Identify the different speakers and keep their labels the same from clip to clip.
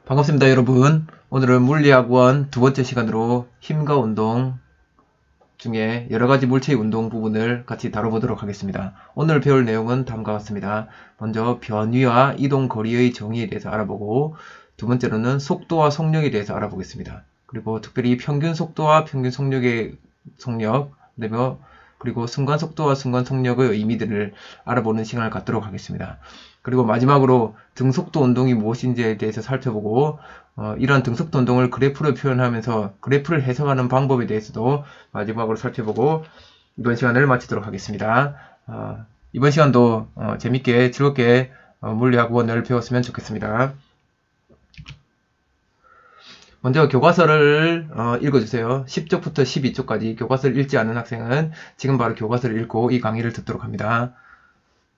Speaker 1: 반갑습니다, 여러분. 오늘은 물리학원 두 번째 시간으로 힘과 운동 중에 여러 가지 물체의 운동 부분을 같이 다뤄보도록 하겠습니다. 오늘 배울 내용은 다음과 같습니다. 먼저 변위와 이동 거리의 정의에 대해서 알아보고, 두 번째로는 속도와 속력에 대해서 알아보겠습니다. 그리고 특별히 평균 속도와 평균 속력의 그리고 순간 속도와 순간 속력의 의미들을 알아보는 시간을 갖도록 하겠습니다. 그리고 마지막으로 등속도 운동이 무엇인지에 대해서 살펴보고, 이러한 등속도 운동을 그래프로 표현하면서 그래프를 해석하는 방법에 대해서도 마지막으로 살펴보고 이번 시간을 마치도록 하겠습니다. 이번 시간도 재밌게 즐겁게 물리학원을 배웠으면 좋겠습니다. 먼저 교과서를 읽어주세요. 10쪽부터 12쪽까지 교과서를 읽지 않은 학생은 지금 바로 교과서를 읽고 이 강의를 듣도록 합니다.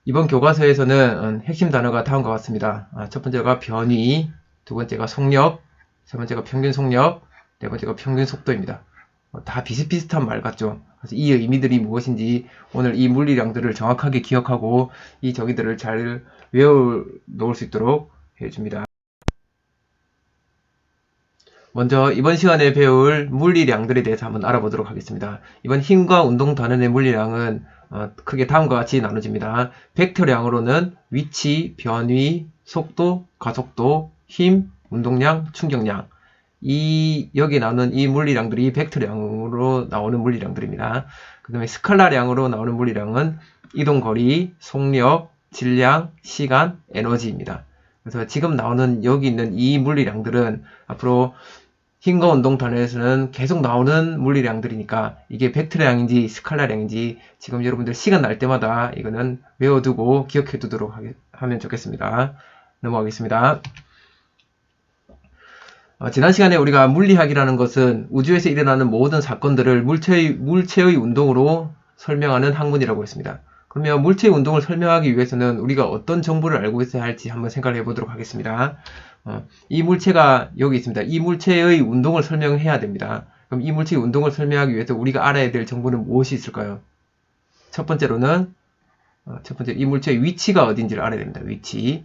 Speaker 1: 이번 교과서에서는 핵심 단어가 다음과 같습니다. 첫 번째가 변위, 두 번째가 속력, 세 번째가 평균 속력, 네 번째가 평균 속도입니다. 다 비슷비슷한 말 같죠? 그래서 이 의미들이 무엇인지 오늘 이 물리량들을 정확하게 기억하고 이 정의들을 잘 외워 놓을 수 있도록 해줍니다. 먼저 이번 시간에 배울 물리량들에 대해서 한번 알아보도록 하겠습니다. 이번 힘과 운동 단원의 물리량은 크게 다음과 같이 나눠집니다. 벡터량으로는 위치, 변위, 속도, 가속도, 힘, 운동량, 충격량. 여기 나오는 이 물리량들이 벡터량으로 나오는 물리량들입니다. 그 다음에 스칼라량으로 나오는 물리량은 이동거리, 속력, 질량, 시간, 에너지입니다. 그래서 지금 나오는 여기 있는 이 물리량들은 앞으로 힘과 운동 단원에서는 계속 나오는 물리량들이니까 이게 벡터량인지 스칼라량인지 지금 여러분들 시간 날 때마다 이거는 외워두고 기억해 두도록 하면 좋겠습니다. 넘어가겠습니다. 지난 시간에 우리가 물리학이라는 것은 우주에서 일어나는 모든 사건들을 물체의 운동으로 설명하는 학문이라고 했습니다. 그러면 물체의 운동을 설명하기 위해서는 우리가 어떤 정보를 알고 있어야 할지 한번 생각을 해보도록 하겠습니다. 이 물체가 여기 있습니다. 이 물체의 운동을 설명해야 됩니다. 그럼 이 물체의 운동을 설명하기 위해서 우리가 알아야 될 정보는 무엇이 있을까요? 첫 번째로는 이 물체의 위치가 어딘지를 알아야 됩니다. 위치.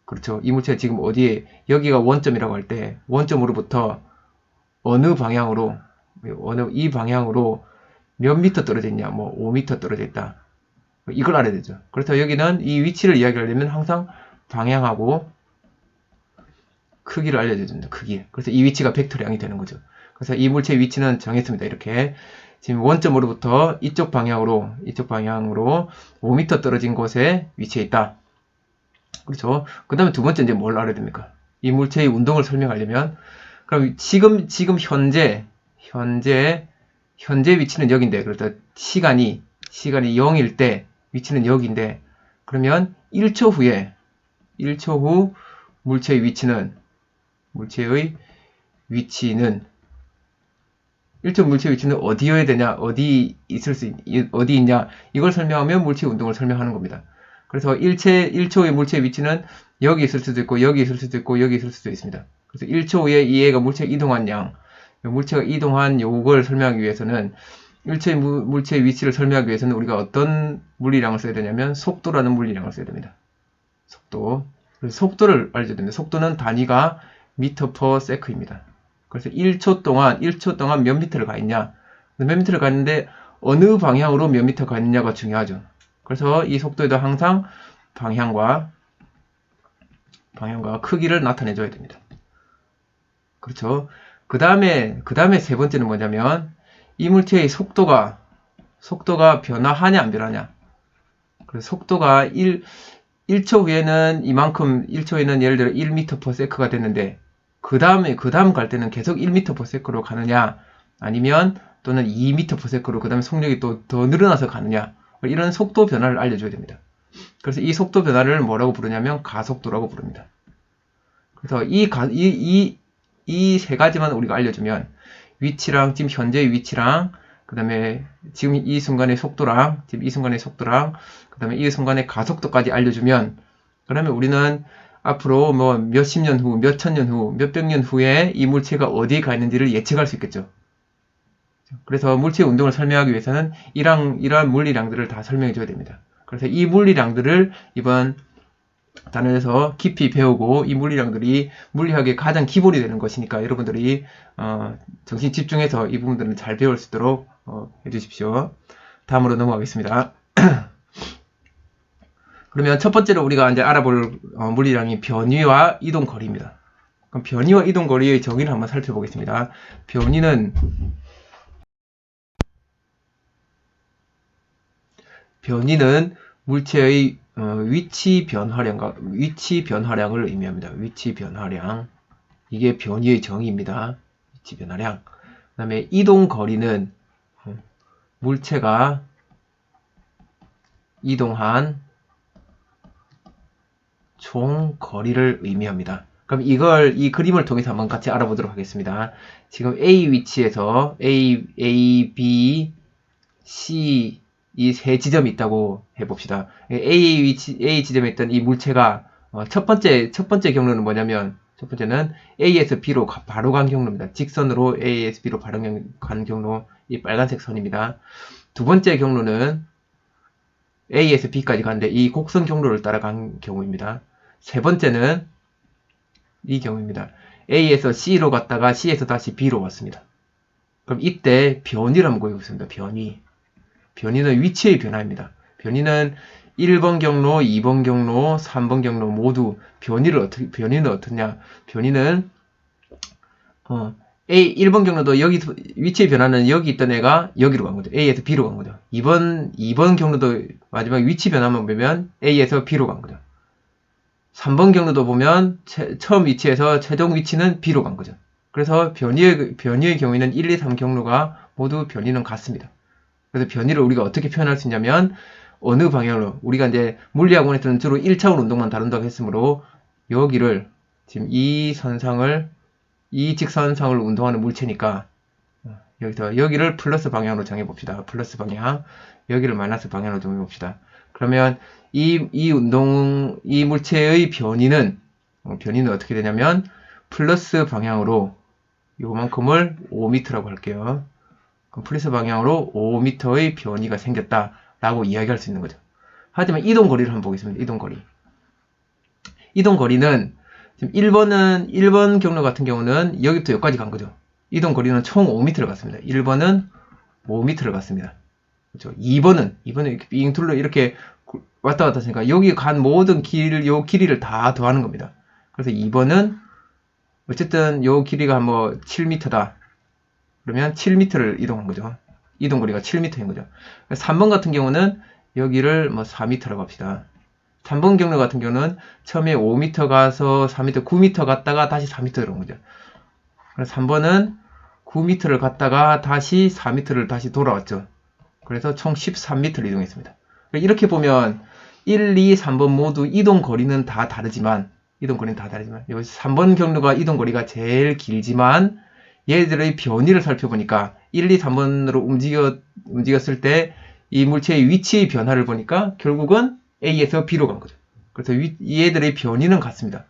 Speaker 1: 그렇죠. 이 물체가 지금 어디에, 여기가 원점이라고 할 때 원점으로부터 어느 방향으로, 이 방향으로 몇 미터 떨어져 있냐, 뭐 5미터 떨어져 있다. 이걸 알아야 되죠. 그래서 여기는 이 위치를 이야기하려면 항상 방향하고 크기를 알려줘야 됩니다. 크기. 그래서 이 위치가 벡터량이 되는 거죠. 그래서 이 물체의 위치는 정했습니다. 이렇게. 지금 원점으로부터 이쪽 방향으로 5m 떨어진 곳에 위치해 있다. 그렇죠. 그 다음에 두 번째 이제 뭘 알아야 됩니까? 이 물체의 운동을 설명하려면, 그럼 지금 현재 위치는 여기인데, 그러니까 시간이 0일 때 위치는 여기인데, 그러면 1초 후 물체의 위치는 1초 물체의 위치는 어디여야 되냐, 어디 있냐, 이걸 설명하면 물체의 운동을 설명하는 겁니다. 그래서 1초의 물체의 위치는 여기 있을 수도 있고, 여기 있을 수도 있고, 여기 있을 수도 있습니다. 그래서 1초 후에 이 애가 물체가 이동한 양, 물체가 이동한 요걸 설명하기 위해서는 1초의 물체의 위치를 설명하기 위해서는 우리가 어떤 물리량을 써야 되냐면 속도라는 물리량을 써야 됩니다. 속도. 그래서 속도를 알려줘야 됩니다. 속도는 단위가 미터 퍼 세크입니다. 그래서 1초 동안 몇 미터를 가 있냐. 몇 미터를 가 있는데 어느 방향으로 몇 미터 가 있느냐가 중요하죠. 그래서 이 속도에도 항상 방향과 크기를 나타내줘야 됩니다. 그렇죠. 그 다음에 세 번째는 뭐냐면 이 물체의 속도가 변화하냐 안 변하냐. 그래서 속도가 1초 후에는 이만큼, 1초에는 예를 들어 1m/s가 됐는데 그 다음 갈 때는 계속 1m/s로 가느냐, 아니면 또는 2m/s로 그 다음에 속력이 또 더 늘어나서 가느냐, 이런 속도 변화를 알려줘야 됩니다. 그래서 이 속도 변화를 뭐라고 부르냐면 가속도라고 부릅니다. 그래서 이 세 가지만 우리가 알려주면 위치랑 지금 현재의 위치랑 그 다음에 지금 이 순간의 속도랑 그 다음에 이 순간의 가속도까지 알려주면, 그러면 우리는 앞으로 뭐 몇십 년 후, 몇천 년 후, 몇백 년 후에 이 물체가 어디에 가 있는지를 예측할 수 있겠죠. 그래서 물체의 운동을 설명하기 위해서는 이러한 물리량들을 다 설명해 줘야 됩니다. 그래서 이 물리량들을 이번 단원에서 깊이 배우고 이 물리량들이 물리학의 가장 기본이 되는 것이니까 여러분들이 정신 집중해서 이 부분들을 잘 배울 수 있도록 해주십시오. 다음으로 넘어가겠습니다. 그러면 첫 번째로 우리가 이제 알아볼 물리량이 변위와 이동거리입니다. 그럼 변위와 이동거리의 정의를 한번 살펴보겠습니다. 변위는 물체의 위치 변화량을 의미합니다. 위치 변화량. 이게 변위의 정의입니다. 위치 변화량. 그 다음에 이동거리는 물체가 이동한 총 거리를 의미합니다. 그럼 이 그림을 통해서 한번 같이 알아보도록 하겠습니다. 지금 A 위치에서 A, B, C 이 세 지점이 있다고 해봅시다. A 지점에 있던 이 물체가 첫 번째 경로는 뭐냐면 첫 번째는 A에서 B로 바로 간 경로입니다. 직선으로 A에서 B로 바로 간 경로 이 빨간색 선입니다. 두 번째 경로는 A에서 B까지 가는데 이 곡선 경로를 따라간 경우입니다. 세 번째는 이 경우입니다. A에서 C로 갔다가 C에서 다시 B로 왔습니다. 그럼 이때 변위를 한번 구해보겠습니다. 변위는 위치의 변화입니다. 변위는 1번 경로, 2번 경로, 3번 경로 모두 변위는 어떻냐? 변위는 1번 경로도 여기 위치의 변화는 여기 있던 애가 여기로 간 거죠. A에서 B로 간 거죠. 2번 경로도 마지막 위치 변화만 보면 A에서 B로 간 거죠. 3번 경로도 보면 처음 위치에서 최종 위치는 B로 간 거죠. 그래서 변위의 경우에는 1, 2, 3 경로가 모두 변위는 같습니다. 그래서 변위를 우리가 어떻게 표현할 수 있냐면 어느 방향으로 우리가 이제 물리학원에서는 주로 1차원 운동만 다룬다고 했으므로 여기를 지금 이 직선상을 운동하는 물체니까 여기서 여기를 플러스 방향으로 정해봅시다. 플러스 방향, 여기를 마이너스 방향으로 정해봅시다. 그러면 이 물체의 변위는 어떻게 되냐면 플러스 방향으로 요만큼을 5m라고 할게요. 그럼 플러스 방향으로 5m의 변위가 생겼다라고 이야기할 수 있는 거죠. 하지만 이동거리를 한번 보겠습니다. 이동거리는 지금 1번 경로 같은 경우는 여기부터 여기까지 간 거죠. 이동거리는 총 5m를 갔습니다. 1번은 5m를 갔습니다. 그렇죠. 2번은 이렇게 빙 둘러 이렇게 왔다 갔다 했으니까 여기 간 모든 요 길이를 다 더하는 겁니다. 그래서 2번은 어쨌든 요 길이가 뭐 7m다. 그러면 7m를 이동한 거죠. 이동거리가 7m인 거죠. 3번 같은 경우는 여기를 뭐 4m라고 합시다. 3번 경로 같은 경우는 처음에 5m 가서 4m, 9m 갔다가 다시 4m 들어온 거죠. 그래서 3번은 9m를 갔다가 다시 4m를 다시 돌아왔죠. 그래서 총 13m를 이동했습니다. 이렇게 보면 1, 2, 3번 모두 이동거리는 다 다르지만 여기 3번 경로가 이동거리가 제일 길지만 얘들의 변위를 살펴보니까 1, 2, 3번으로 움직였을 때 이 물체의 위치의 변화를 보니까 결국은 A에서 B로 간 거죠. 그래서 얘들의 변위는 같습니다.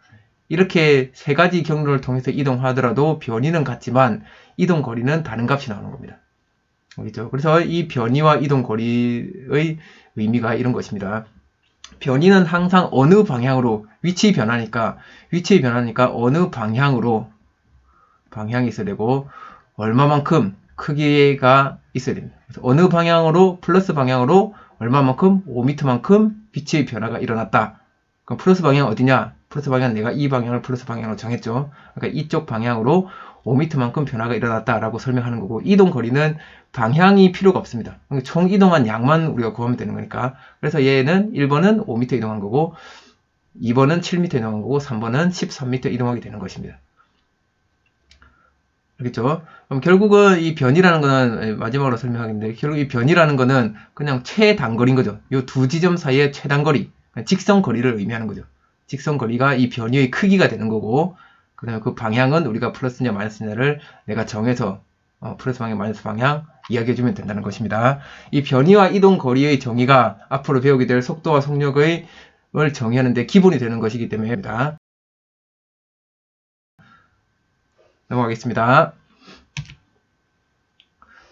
Speaker 1: 이렇게 세 가지 경로를 통해서 이동하더라도 변위는 같지만 이동거리는 다른 값이 나오는 겁니다. 알겠죠? 그래서 이 변위와 이동거리의 의미가 이런 것입니다. 변위는 항상 어느 방향으로 위치 변화니까 어느 방향으로 방향이 있어야 되고 얼마만큼 크기가 있어야 됩니다. 그래서 어느 방향으로 플러스 방향으로 얼마만큼 5m만큼 빛의 변화가 일어났다. 그럼 플러스 방향 어디냐? 플러스 방향 내가 이 방향을 플러스 방향으로 정했죠. 그러니까 이쪽 방향으로 5m만큼 변화가 일어났다라고 설명하는 거고 이동거리는 방향이 필요가 없습니다. 총 이동한 양만 우리가 구하면 되는 거니까. 그래서 얘는 1번은 5m 이동한 거고 2번은 7m 이동한 거고 3번은 13m 이동하게 되는 것입니다. 알겠죠? 그럼 결국은 이 변이라는 거는 마지막으로 설명하겠는데 결국 이 변이라는 거는 그냥 최단거리인 거죠. 이 두 지점 사이의 최단거리, 직선거리를 의미하는 거죠. 직선거리가 이 변이의 크기가 되는 거고 그 다음에 그 방향은 우리가 플러스냐 마이너스냐를 내가 정해서 플러스 방향 마이너스 방향 이야기해주면 된다는 것입니다. 이 변이와 이동거리의 정의가 앞으로 배우게 될 속도와 속력을 정의하는 데 기본이 되는 것이기 때문입니다. 넘어가겠습니다.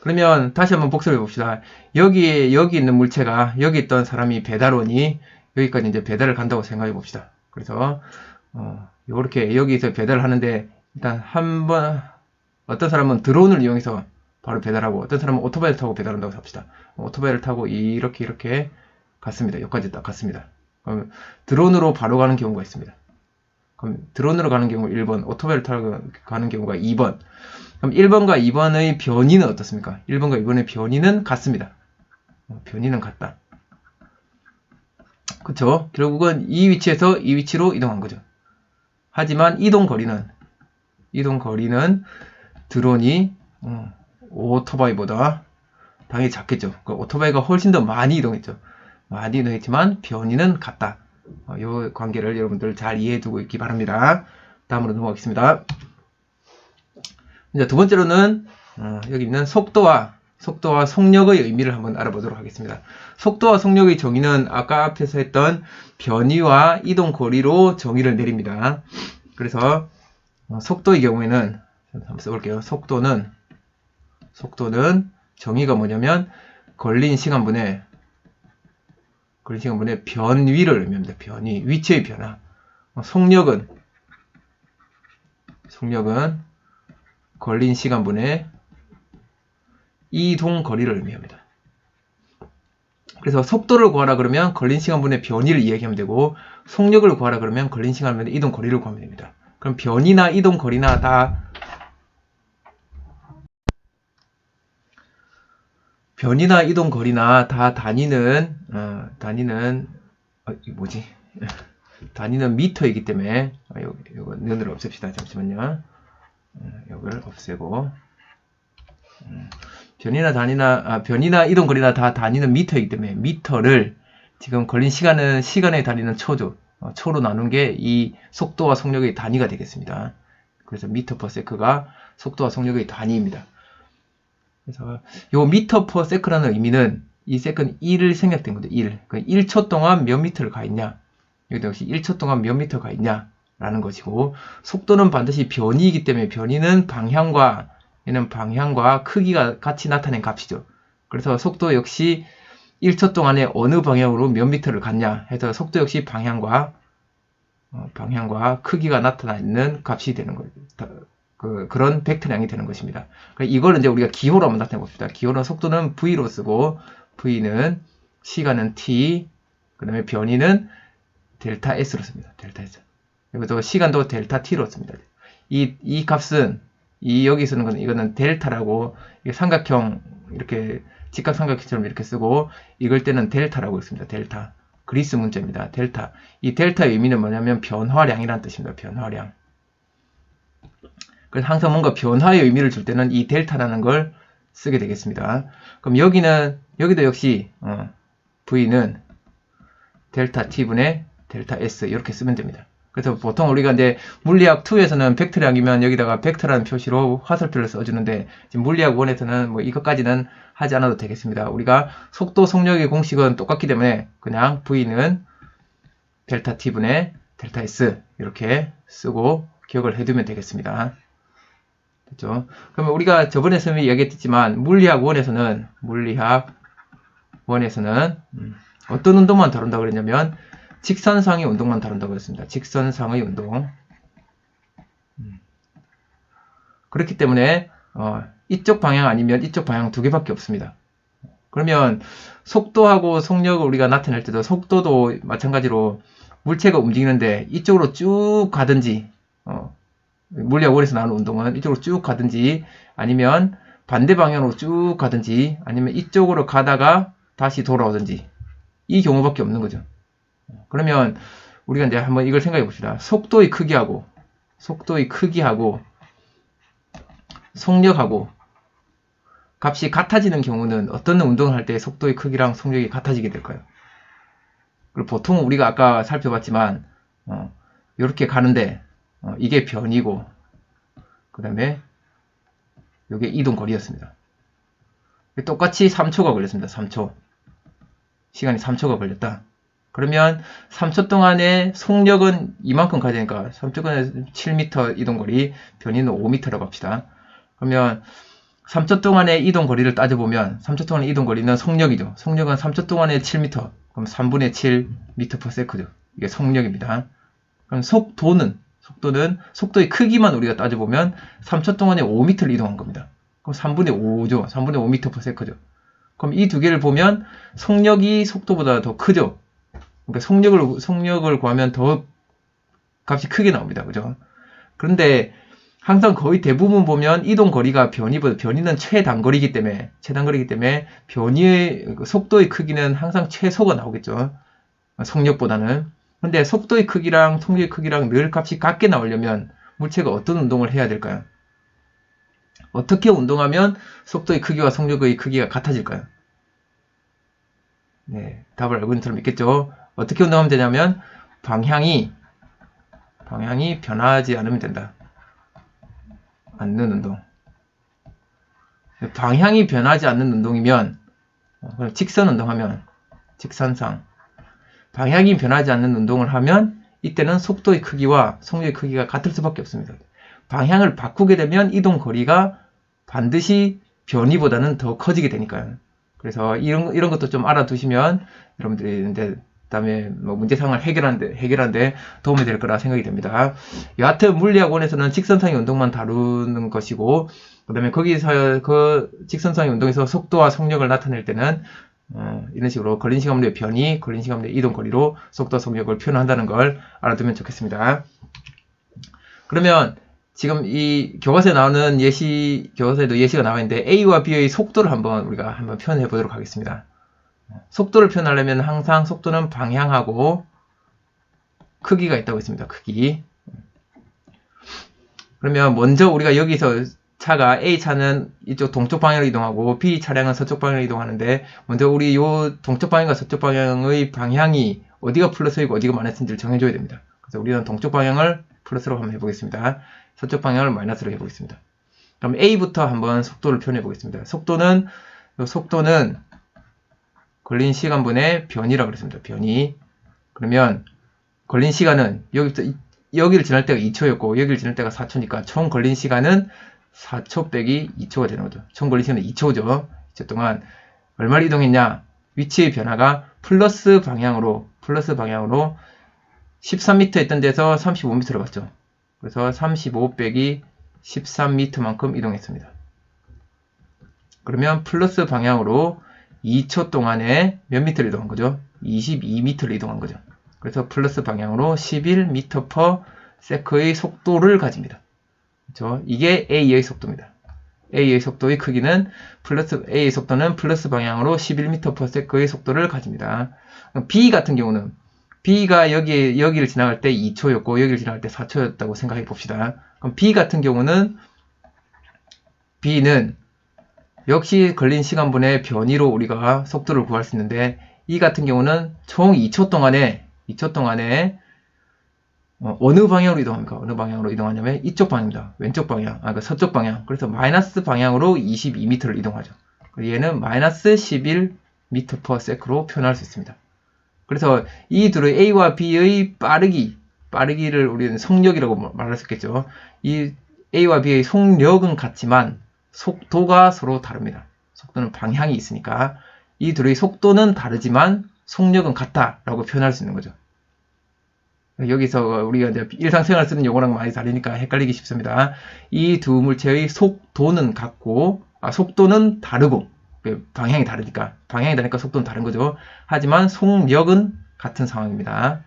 Speaker 1: 그러면 다시 한번 복습해 봅시다. 여기 있는 물체가 여기 있던 사람이 배달 오니 여기까지 이제 배달을 간다고 생각해 봅시다. 그래서 요렇게 여기서 배달을 하는데 일단 한번 어떤 사람은 드론을 이용해서 바로 배달하고 어떤 사람은 오토바이를 타고 배달한다고 합시다. 오토바이를 타고 이렇게 갔습니다. 여기까지 딱 갔습니다. 그럼 드론으로 바로 가는 경우가 있습니다. 그럼 드론으로 가는 경우 1번, 오토바이를 타고 가는 경우가 2번. 그럼 1번과 2번의 변이는 어떻습니까? 1번과 2번의 변이는 같습니다. 변이는 같다. 그쵸? 결국은 이 위치에서 이 위치로 이동한 거죠. 하지만 이동 거리는 드론이 오토바이보다 당연히 작겠죠. 그러니까 오토바이가 훨씬 더 많이 이동했죠. 많이 이동했지만 변이는 같다. 이 관계를 여러분들 잘 이해해 두고 있기 바랍니다. 다음으로 넘어가겠습니다. 이제 두 번째로는 여기 있는 속도와 속력의 의미를 한번 알아보도록 하겠습니다. 속도와 속력의 정의는 아까 앞에서 했던 변이와 이동 거리로 정의를 내립니다. 그래서 속도의 경우에는 한번 써볼게요. 속도는 정의가 뭐냐면 걸린 시간분의 변위를 의미합니다. 변위, 위치의 변화. 속력은 걸린 시간분의 이동 거리를 의미합니다. 그래서 속도를 구하라 그러면 걸린 시간분의 변위를 이야기하면 되고, 속력을 구하라 그러면 걸린 시간분의 이동 거리를 구하면 됩니다. 그럼 변이나 이동 거리나 다 다니는 다니는 미터이기 때문에 요거 면을 없앱시다. 잠시만요. 요걸 없애고 변이나 이동 거리나 다 다니는 미터이기 때문에 미터를 지금 걸린 시간에 다니는 초죠. 초로 나눈 게 이 속도와 속력의 단위가 되겠습니다. 그래서 미터 퍼 세크가 속도와 속력의 단위입니다. 그래서 요 미터 퍼 세크라는 의미는 이 세크는 1을 생략된 거죠. 1. 그러니까 1초 동안 몇 미터를 가 있냐. 여기도 역시 1초 동안 몇 미터 가 있냐 라는 것이고, 속도는 반드시 변이이기 때문에 변이는 방향과 크기가 같이 나타낸 값이죠. 그래서 속도 역시 1초 동안에 어느 방향으로 몇 미터를 갔냐 해서 속도 역시 방향과 크기가 나타나는 값이 되는 거예요. 그런 벡터량이 되는 것입니다. 이걸 이제 우리가 기호로 한번 나타내 봅시다. 기호는 속도는 v로 쓰고, v는 시간은 t, 그 다음에 변이는 델타 s로 씁니다. 델타 s. 여기도 시간도 델타 t로 씁니다. 이 값은 여기 쓰는 거는 이거는 델타라고, 삼각형 이렇게 직각삼각형처럼 이렇게 쓰고, 이걸 때는 델타라고 있습니다. 델타. 그리스 문자입니다. 델타. 이 델타의 의미는 뭐냐면 변화량이라는 뜻입니다. 변화량. 그래서 항상 뭔가 변화의 의미를 줄 때는 이 델타라는 걸 쓰게 되겠습니다. 그럼 여기도 역시 v는 델타 t분의 델타 s 이렇게 쓰면 됩니다. 그래서 보통 우리가 이제 물리학 2에서는 벡터량이면 여기다가 벡터라는 표시로 화살표를 써주는데, 지금 물리학 1에서는 뭐 이것까지는 하지 않아도 되겠습니다. 우리가 속도 속력의 공식은 똑같기 때문에 그냥 v는 델타 t분의 델타 s 이렇게 쓰고 기억을 해두면 되겠습니다. 됐죠? 그러면 우리가 저번에 이야기했지만 물리학 1에서는 어떤 운동만 다룬다고 그랬냐면 직선상의 운동만 다룬다고 했습니다. 직선상의 운동. 그렇기 때문에 이쪽 방향 아니면 이쪽 방향 두 개밖에 없습니다. 그러면 속도하고 속력을 우리가 나타낼 때도 속도도 마찬가지로 물체가 움직이는데 이쪽으로 쭉 가든지, 물리학 1에서 나오는 운동은 이쪽으로 쭉 가든지, 아니면 반대 방향으로 쭉 가든지, 아니면 이쪽으로 가다가 다시 돌아오든지, 이 경우밖에 없는 거죠. 그러면 우리가 이제 한번 이걸 생각해 봅시다. 속도의 크기하고 속력하고 값이 같아지는 경우는 어떤 운동을 할 때 속도의 크기랑 속력이 같아지게 될까요? 그리고 보통 우리가 아까 살펴봤지만 이렇게 가는데 이게 변이고, 그 다음에 이게 이동 거리였습니다. 똑같이 3초가 걸렸습니다. 3초. 시간이 3초가 걸렸다. 그러면 3초 동안의 속력은 이만큼 가야 되니까 3초 동안에 7m 이동거리, 변이는 5m라고 합시다. 그러면 3초 동안의 이동거리를 따져보면 3초 동안의 이동거리는 속력이죠. 속력은 3초 동안에 7m, 그럼 3분의 7 m/s죠. 이게 속력입니다. 그럼 속도는 속도의 크기만 우리가 따져보면 3초 동안에 5m를 이동한 겁니다. 그럼 3분의 5죠. 3분의 5m/s죠. 그럼 이 두 개를 보면 속력이 속도보다 더 크죠. 그러니까 속력을 구하면 더 값이 크게 나옵니다. 그죠? 그런데 항상 거의 대부분 보면 이동 거리가 변이는 최단거리이기 때문에 변이의 속도의 크기는 항상 최소가 나오겠죠. 속력보다는. 근데 속도의 크기랑 속력의 크기랑 늘 값이 같게 나오려면 물체가 어떤 운동을 해야 될까요? 어떻게 운동하면 속도의 크기와 속력의 크기가 같아질까요? 네, 답을 알고 있는 사람 있겠죠? 어떻게 운동하면 되냐면 방향이 변하지 않으면 된다. 않는 운동. 방향이 변하지 않는 운동이면 직선 운동하면 직선상 방향이 변하지 않는 운동을 하면 이때는 속도의 크기와 속력의 크기가 같을 수밖에 없습니다. 방향을 바꾸게 되면 이동 거리가 반드시 변이보다는 더 커지게 되니까요. 그래서 이런 것도 좀 알아두시면 여러분들이 이제 그다음에 뭐 문제상을 해결하는데 도움이 될 거라 생각이 됩니다. 여하튼 물리학원에서는 직선상의 운동만 다루는 것이고, 그다음에 거기서 그 직선상의 운동에서 속도와 속력을 나타낼 때는 이런 식으로 걸린 시간분의 변이, 걸린 시간분의 이동 거리로 속도와 속력을 표현한다는 걸 알아두면 좋겠습니다. 그러면 지금 이 교과서에 나오는 교과서에도 예시가 나와 있는데 A와 B의 속도를 우리가 한번 표현해 보도록 하겠습니다. 속도를 표현하려면 항상 속도는 방향하고 크기가 있다고 했습니다. 크기. 그러면 먼저 우리가 여기서 A 차는 이쪽 동쪽 방향으로 이동하고 B 차량은 서쪽 방향으로 이동하는데, 먼저 우리 요 동쪽 방향과 서쪽 방향의 방향이 어디가 플러스이고 어디가 마이너스인지를 정해줘야 됩니다. 그래서 우리는 동쪽 방향을 플러스로 한번 해보겠습니다. 서쪽 방향을 마이너스로 해보겠습니다. 그럼 A부터 한번 속도를 표현해 보겠습니다. 속도는 걸린 시간분의 변이라고 그랬습니다. 변이. 그러면 걸린 시간은 여기를 지날 때가 2초였고 여기를 지날 때가 4초니까 총 걸린 시간은 4초 빼기 2초가 되는 거죠. 총 걸린 시간은 2초죠. 2초 동안 얼마를 이동했냐? 위치의 변화가 플러스 방향으로 13m 했던 데서 35m로 갔죠. 그래서 35 빼기 13m만큼 이동했습니다. 그러면 플러스 방향으로 2초 동안에 몇 미터를 이동한 거죠? 22m를 이동한 거죠. 그래서 플러스 방향으로 11m/s의 속도를 가집니다. 그렇죠? 이게 A의 속도입니다. A의 속도의 크기는 A의 속도는 플러스 방향으로 11m/s의 속도를 가집니다. B 같은 경우는 B가 여기를 지나갈 때 2초였고 여기를 지나갈 때 4초였다고 생각해 봅시다. 그럼 B 같은 경우는 B는 역시 걸린 시간분의 변이로 우리가 속도를 구할 수 있는데, 이 같은 경우는 총 2초 동안에 어느 방향으로 이동합니까? 어느 방향으로 이동하냐면 이쪽 방향입니다. 왼쪽 방향, 서쪽 방향. 그래서 마이너스 방향으로 22m를 이동하죠. 얘는 마이너스 11m/s로 표현할 수 있습니다. 그래서 이 둘의 A와 B의 빠르기를 우리는 속력이라고 말할 수 있겠죠. 이 A와 B의 속력은 같지만 속도가 서로 다릅니다. 속도는 방향이 있으니까 이 둘의 속도는 다르지만 속력은 같다라고 표현할 수 있는 거죠. 여기서 우리가 이제 일상생활 쓰는 용어랑 많이 다르니까 헷갈리기 쉽습니다. 이 두 물체의 속도는 다르고, 방향이 다르니까 속도는 다른 거죠. 하지만 속력은 같은 상황입니다.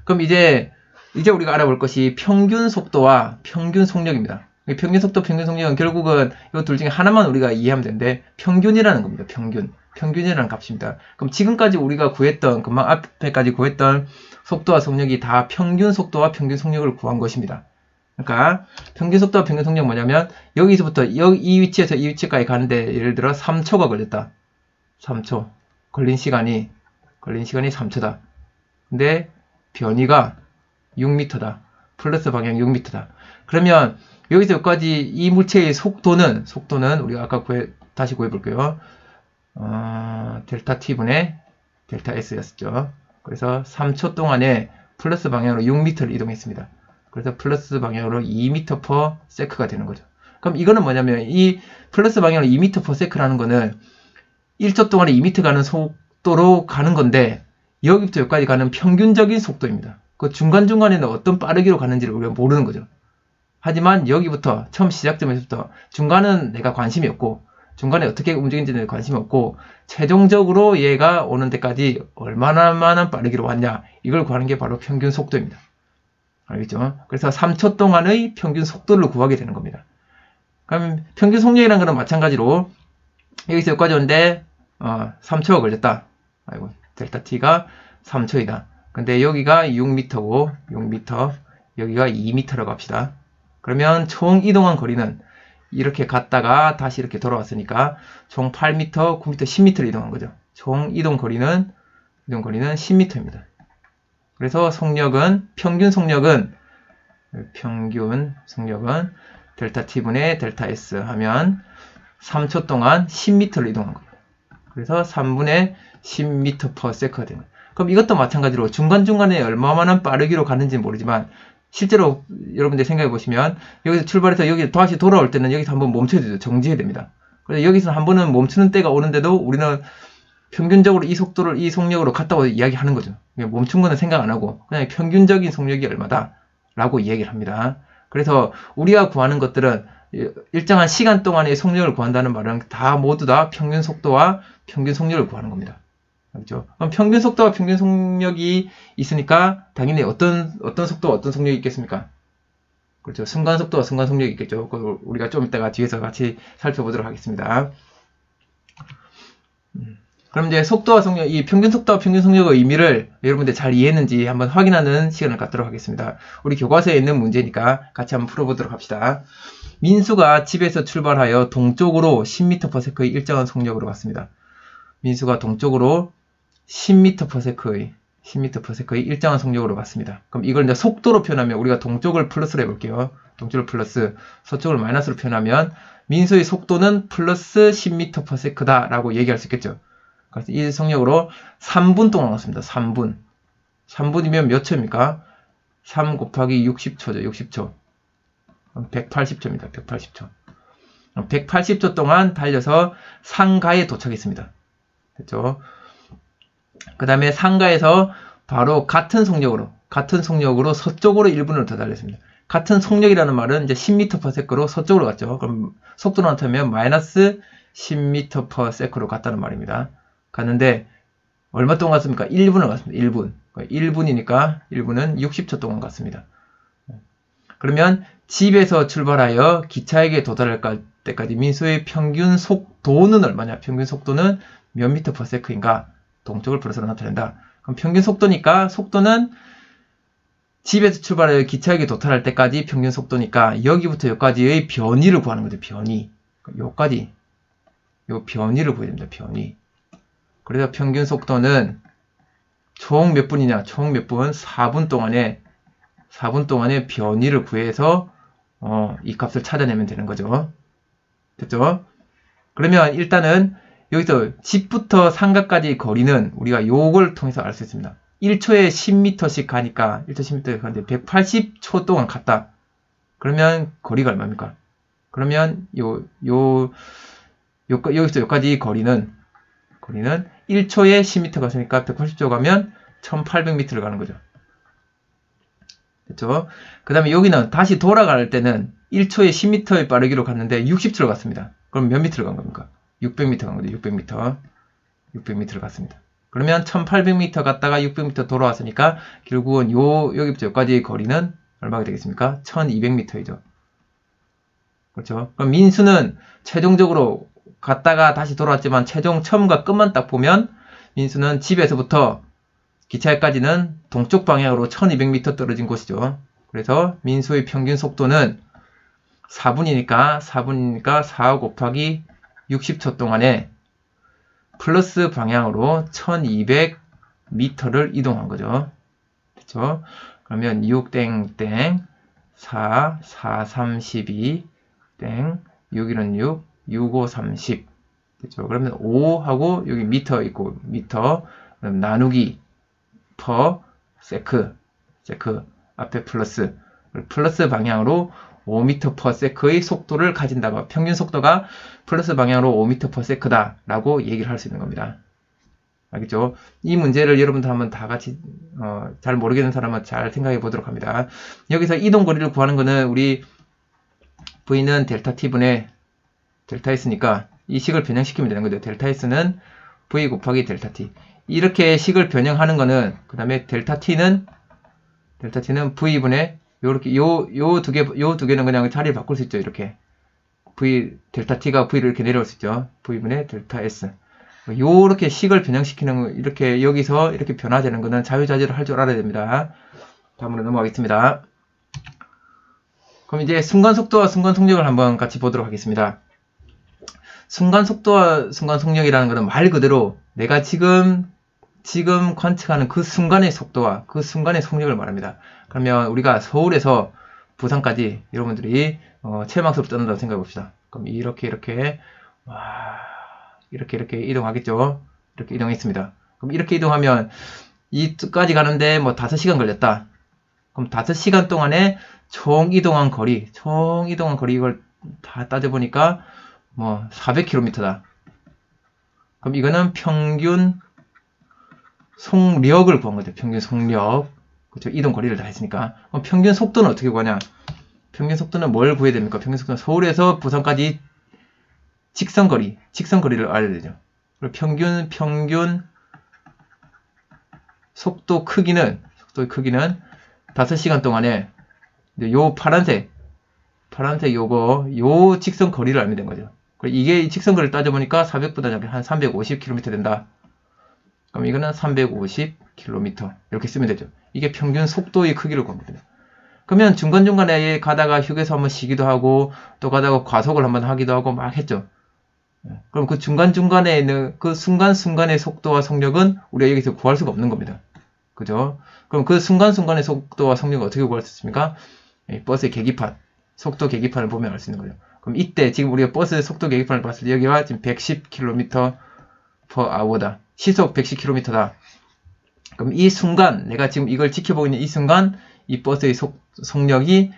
Speaker 1: 그럼 이제 우리가 알아볼 것이 평균 속도와 평균 속력입니다. 평균 속도, 평균 속력은 결국은 이 둘 중에 하나만 우리가 이해하면 되는데 평균이라는 겁니다. 평균이라는 값입니다. 그럼 지금까지 우리가 금방 앞에까지 구했던 속도와 속력이 다 평균 속도와 평균 속력을 구한 것입니다. 그러니까 평균 속도와 평균 속력은 뭐냐면 여기서부터 이 위치에서 이 위치까지 가는데 예를 들어 3초가 걸렸다. 3초. 걸린 시간이 3초다. 근데 변이가 6m다. 플러스 방향 6m다. 그러면 여기서 여기까지 이 물체의 속도는 우리가 아까 다시 구해볼게요. 델타 t분의 델타 s였죠. 그래서 3초 동안에 플러스 방향으로 6m를 이동했습니다. 그래서 플러스 방향으로 2m/s가 되는 거죠. 그럼 이거는 뭐냐면 이 플러스 방향으로 2m/s라는 거는 1초 동안에 2m 가는 속도로 가는 건데, 여기부터 여기까지 가는 평균적인 속도입니다. 그 중간중간에는 어떤 빠르기로 가는지를 우리가 모르는 거죠. 하지만 여기부터 처음 시작점에서부터 중간은 내가 관심이 없고 중간에 어떻게 움직이는지는 관심이 없고 최종적으로 얘가 오는 데까지 얼마나 빠르기로 왔냐 이걸 구하는 게 바로 평균 속도입니다. 알겠죠? 그래서 3초 동안의 평균 속도를 구하게 되는 겁니다. 그럼 평균 속력이라는 거는 마찬가지로 여기서 여기까지 오는데 3초가 걸렸다. 아이고 델타 t가 3초이다. 근데 여기가 6m고 6m 여기가 2m라고 합시다. 그러면 총 이동한 거리는 이렇게 갔다가 다시 이렇게 돌아왔으니까 총 8m, 9m, 10m를 이동한 거죠. 총 이동 거리는 10m입니다. 그래서 속력은 평균 속력은 델타 t분의 델타 s 하면 3초 동안 10m를 이동한 거예요. 그래서 3분의 10m/s가 되는 거예요. 그럼 이것도 마찬가지로 중간중간에 얼마나 빠르기로 가는지는 모르지만 실제로 여러분들 생각해 보시면 여기서 출발해서 여기 다시 돌아올 때는 여기서 한번 멈춰야 되죠. 정지해야 됩니다. 그래서 여기서 한 번은 멈추는 때가 오는데도 우리는 평균적으로 이 속도를 이 속력으로 갔다고 이야기하는 거죠. 멈춘 거는 생각 안 하고 그냥 평균적인 속력이 얼마다 라고 이야기를 합니다. 그래서 우리가 구하는 것들은 일정한 시간 동안의 속력을 구한다는 말은 다 모두 다 평균 속도와 평균 속력을 구하는 겁니다. 그렇죠? 그럼 평균 속도와 평균 속력이 있으니까 당연히 어떤 속도와 어떤 속력이 있겠습니까? 그렇죠. 순간 속도와 순간 속력이 있겠죠. 그걸 우리가 좀 이따가 뒤에서 같이 살펴보도록 하겠습니다. 그럼 이제 속도와 속력, 이 평균 속도와 평균 속력의 의미를 여러분들 잘 이해했는지 한번 확인하는 시간을 갖도록 하겠습니다. 우리 교과서에 있는 문제니까 같이 한번 풀어보도록 합시다. 민수가 집에서 출발하여 동쪽으로 10m/s의 일정한 속력으로 갔습니다. 민수가 동쪽으로 10m/s의 일정한 속력으로 갔습니다. 그럼 이걸 이제 속도로 표현하면 우리가 동쪽을 플러스로 해볼게요. 동쪽을 플러스, 서쪽을 마이너스로 표현하면 민수의 속도는 플러스 10m/s다 라고 얘기할 수 있겠죠. 그래서 이 속력으로 3분 동안 갔습니다. 3분. 3분이면 몇 초입니까? 3 곱하기 60초죠. 60초. 180초입니다. 180초. 180초 동안 달려서 상가에 도착했습니다. 됐죠? 그 다음에 상가에서 바로 같은 속력으로 서쪽으로 1분을 더 달렸습니다. 같은 속력이라는 말은 이제 10m/s로 서쪽으로 갔죠. 그럼 속도로 나타내면 마이너스 10m/s로 갔다는 말입니다. 갔는데 얼마 동안 갔습니까? 1분을 갔습니다. 1분. 1분이니까 1분은 60초 동안 갔습니다. 그러면 집에서 출발하여 기차역에 도달할 때까지 민수의 평균 속도는 얼마냐? 평균 속도는 몇 m/s인가? 동쪽을 플러스로 나타낸다. 그럼 평균 속도니까 속도는 집에서 출발하여 기차역에 도달할 때까지 평균 속도니까 여기부터 여기까지의 변위를 구하는 거죠. 변위. 여기까지 요 변위를 구해야 됩니다. 변위. 그래서 평균 속도는 총 몇 분이냐? 총 몇 분? 4분 동안에 변위를 구해서 이 값을 찾아내면 되는 거죠. 됐죠? 그러면 일단은 여기서 집부터 상가까지 거리는 우리가 요걸 통해서 알 수 있습니다. 1초에 10m씩 가니까 1초 10m 가는데 180초 동안 갔다. 그러면 거리가 얼마입니까? 그러면 여기서 여기까지 거리는 1초에 10m 갔으니까 180초 가면 1800m를 가는 거죠. 됐죠? 그 다음에 여기는 다시 돌아갈 때는 1초에 10m의 빠르기로 갔는데 60초를 갔습니다. 그럼 몇 미터를 간 겁니까? 600m 간 거죠. 600m를 갔습니다. 그러면 1800m 갔다가 600m 돌아왔으니까 결국은 여기부터 여기까지의 거리는 얼마가 되겠습니까? 1200m이죠. 그렇죠? 그럼 민수는 최종적으로 갔다가 다시 돌아왔지만 최종 처음과 끝만 딱 보면 민수는 집에서부터 기차역까지는 동쪽 방향으로 1200m 떨어진 곳이죠. 그래서 민수의 평균 속도는 4분이니까 4 곱하기 60초 동안에 플러스 방향으로 1200m를 이동한 거죠. 그렇죠? 그러면 6땡땡 4 32 땡 6일은 6 65 30 그렇죠? 그러면 5하고 여기 미터 있고 미터 그럼 나누기 퍼 세크 앞에 플러스 방향으로 5m/s의 속도를 가진다고 평균 속도가 플러스 방향으로 5m/s다 라고 얘기를 할 수 있는 겁니다. 알겠죠? 이 문제를 여러분들 한번 다 같이 잘 모르겠는 사람은 잘 생각해 보도록 합니다. 여기서 이동거리를 구하는 거는 우리 V는 델타 T분의 델타 S니까 이 식을 변형시키면 되는 거죠. 델타 S는 V 곱하기 델타 T. 이렇게 식을 변형하는 거는 그 다음에 델타 T는 V분의 요렇게 요 두 개는 그냥 자리를 바꿀 수 있죠. 이렇게 델타 T가 V를 이렇게 내려올 수 있죠. V분의 델타 S. 요렇게 식을 변형시키는 거, 이렇게 여기서 이렇게 변화되는 거는 자유자재로 할 줄 알아야 됩니다. 다음으로 넘어가겠습니다. 그럼 이제 순간속도와 순간속력을 한번 같이 보도록 하겠습니다. 순간속도와 순간속력이라는 것은 말 그대로 내가 지금 관측하는 그 순간의 속도와 그 순간의 속력을 말합니다. 그러면 우리가 서울에서 부산까지 여러분들이 체험학습을 떠난다고 생각해 봅시다. 그럼 이렇게 이동하겠죠. 이렇게 이동했습니다. 그럼 이렇게 이동하면 이까지 가는데 뭐 5시간 걸렸다. 그럼 5시간 동안에 총 이동한 거리 이걸 다 따져보니까 뭐 400km다. 그럼 이거는 평균 속력을 구한 거죠. 평균 속력. 그렇죠. 이동 거리를 다 했으니까. 그럼 평균 속도는 어떻게 구하냐? 평균 속도는 뭘 구해야 됩니까? 평균 속도는 서울에서 부산까지 직선거리를 알아야 되죠. 그리고 평균 속도의 크기는 5시간 동안에 요 파란색 요 직선거리를 알면 된 거죠. 이게 직선거리를 따져보니까 400보다 작게 한 350km 된다. 그럼 이거는 350km 이렇게 쓰면 되죠. 이게 평균 속도의 크기를 구합니다. 그러면 중간중간에 가다가 휴게소 한번 쉬기도 하고 또 가다가 과속을 한번 하기도 하고 막 했죠. 그럼 그 중간중간에 있는 그 순간순간의 속도와 속력은 우리가 여기서 구할 수가 없는 겁니다. 그죠? 그럼 그 순간순간의 속도와 속력을 어떻게 구할 수 있습니까? 버스의 계기판, 속도 계기판을 보면 알 수 있는 거죠. 그럼 이때 지금 우리가 버스 속도 계기판을 봤을 때 여기가 지금 110km/h다. 시속 110km다. 그럼 이 순간, 내가 지금 이걸 지켜보고 있는 이 순간, 이 버스의 속력이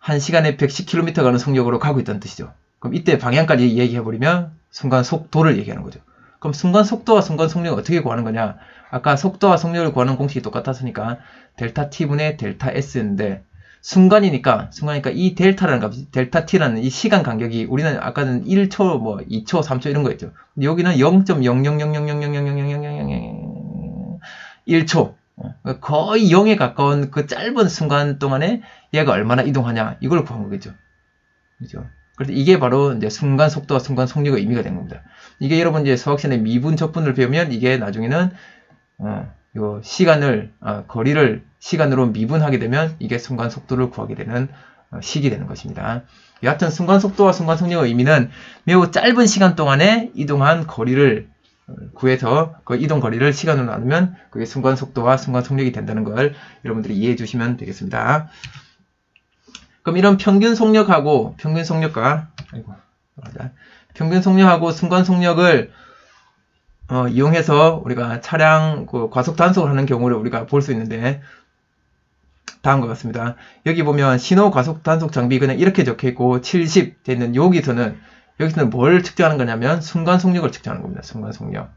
Speaker 1: 1시간에 110km 가는 속력으로 가고 있다는 뜻이죠. 그럼 이때 방향까지 얘기해버리면 순간 속도를 얘기하는 거죠. 그럼 순간 속도와 순간 속력을 어떻게 구하는 거냐? 아까 속도와 속력을 구하는 공식이 똑같았으니까 델타 T분의 델타 S인데 순간이니까 이 델타라는 값, 델타 T라는 이 시간 간격이 우리는 아까는 1초, 뭐 2초, 3초 이런 거였죠. 근데 여기는 0.00000000001초. 거의 0에 가까운 그 짧은 순간 동안에 얘가 얼마나 이동하냐 이걸 구한 거겠죠. 그죠? 그래서 이게 바로 이제 순간 속도와 순간 속력의 의미가 된 겁니다. 이게 여러분 이제 수학 시간에 미분 적분을 배우면 이게 나중에는 요 거리를 시간으로 미분하게 되면 이게 순간 속도를 구하게 되는 식이 되는 것입니다. 여하튼 순간 속도와 순간 속력의 의미는 매우 짧은 시간 동안에 이동한 거리를 구해서 그 이동 거리를 시간으로 나누면 그게 순간 속도와 순간 속력이 된다는 걸 여러분들이 이해해 주시면 되겠습니다. 그럼 이런 평균 속력하고 순간 속력을 이용해서 우리가 차량 과속 단속을 하는 경우를 우리가 볼 수 있는데 다음과 같습니다. 여기 보면 신호 과속 단속 장비 그냥 이렇게 적혀 있고 70 되는 여기서는 뭘 측정하는 거냐면 순간 속력을 측정하는 겁니다. 순간 속력.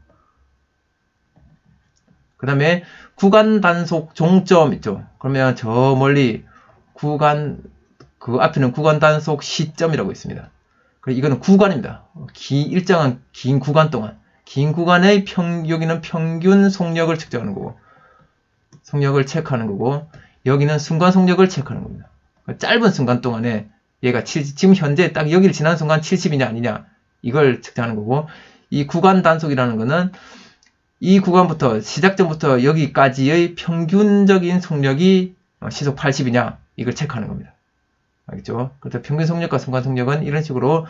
Speaker 1: 그 다음에 구간 단속 종점 있죠. 그러면 저 멀리 그 앞에는 구간 단속 시점이라고 있습니다. 이거는 구간입니다. 일정한 긴 구간 동안. 긴 구간의 여기는 평균 속력을 측정하는 거고, 속력을 체크하는 거고, 여기는 순간 속력을 체크하는 겁니다. 짧은 순간 동안에 얘가 지금 현재 딱 여기를 지난 순간 70이냐 아니냐 이걸 측정하는 거고, 이 구간 단속이라는 거는 이 구간부터 시작점부터 여기까지의 평균적인 속력이 시속 80이냐 이걸 체크하는 겁니다. 알겠죠? 그래서 평균 속력과 순간 속력은 이런 식으로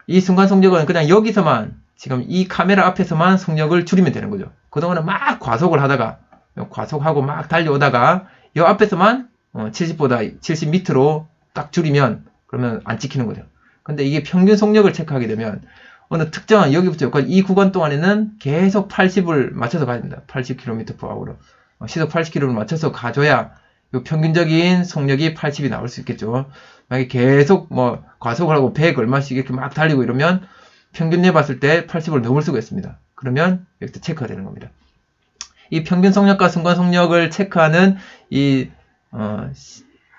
Speaker 1: 이 순간 속력은 그냥 여기서만 지금 이 카메라 앞에서만 속력을 줄이면 되는 거죠. 그동안은 막 과속하고 막 달려오다가 이 앞에서만 70 밑으로 딱 줄이면 그러면 안 찍히는 거죠. 근데 이게 평균 속력을 체크하게 되면 어느 특정한 여기부터 이 구간 동안에는 계속 80을 맞춰서 가야 됩니다. 80km/h로 시속 80km를 맞춰서 가줘야 요 평균적인 속력이 80이 나올 수 있겠죠. 만약에 계속 과속을 하고 100 얼마씩 이렇게 막 달리고 이러면 평균 내봤을 때 80을 넘을 수가 있습니다. 그러면 여기서 체크가 되는 겁니다. 이 평균 속력과 순간 속력을 체크하는 이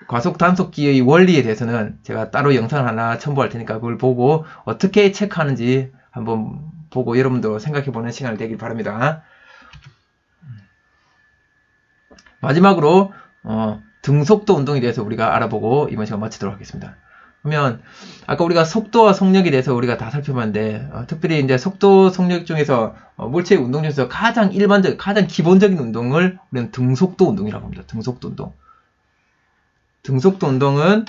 Speaker 1: 과속 단속기의 원리에 대해서는 제가 따로 영상 하나 첨부할 테니까 그걸 보고 어떻게 체크하는지 한번 보고 여러분도 생각해보는 시간이 되길 바랍니다. 마지막으로 등속도 운동에 대해서 우리가 알아보고 이번 시간 마치도록 하겠습니다. 그러면 아까 우리가 속도와 속력에 대해서 우리가 다 살펴봤는데 특별히 이제 속도 속력 중에서 물체의 운동 중에서 가장 일반적, 가장 기본적인 운동을 우리는 등속도 운동이라고 합니다. 등속도 운동. 등속도 운동은